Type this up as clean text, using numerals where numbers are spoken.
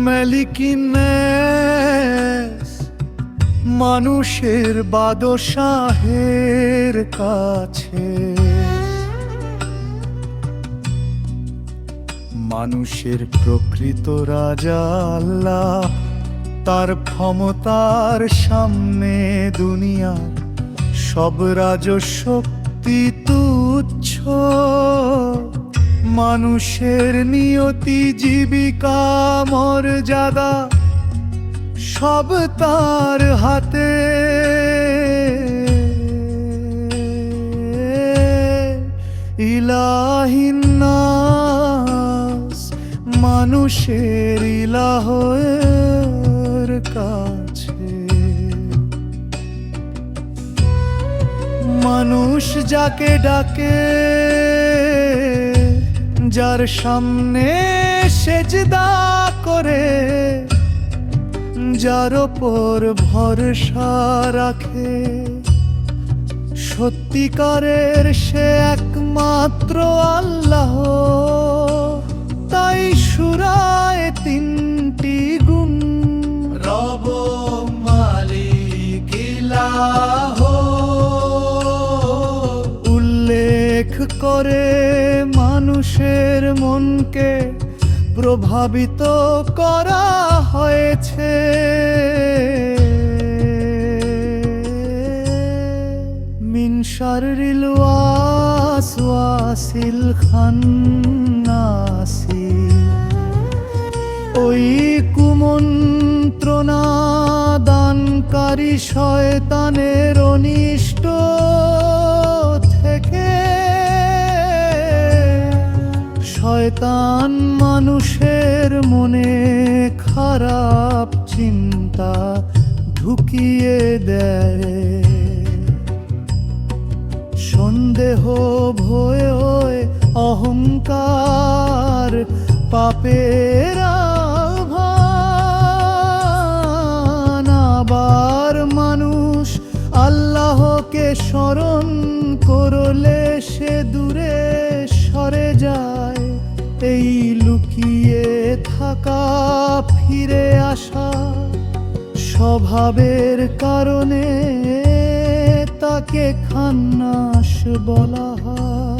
মেলিকিনেস মানুষের বাদশাহের কাছে, মানুষের প্রকৃত রাজা আল্লাহ। তার ক্ষমতার সামনে দুনিয়ার সব রাজশক্তি তুচ্ছ। মানুষের নিয়তি, জীবিকা, মর্যাদা সব তার হাতে। ইলাহিন্নাস মানুষের ইলাহের কাছে। মানুষ যাকে ডাকে, যার সামনে সেজদা করে, যার ওপর ভরসা রাখে, সত্যিকারের সে একমাত্র আল্লাহ। তাই সূরায়ে তিনটি গুণ রব, মালিক, ইলাহ উল্লেখ করে মানুষের মনকে প্রভাবিত করা হয়েছে। মিন শাররিল ওয়াসওয়াসিল খান্নাসি, ওই কুমন্ত্রণা দানকারী শয়তানের অনিষ্ট থেকে। শয়তান মানুষের মনে খারাপ চিন্তা ঢুকিয়ে দেয়। সন্দেহ, ভয়, অহংকার, পাপের আভান। আবার মানুষ আল্লাহকে স্মরণ করলে সে দূরে সরে যায়। এই লুকিয়ে থাকা, ফিরে আসা স্বভাবের কারণে তাকে খান্নাস বলা হয়।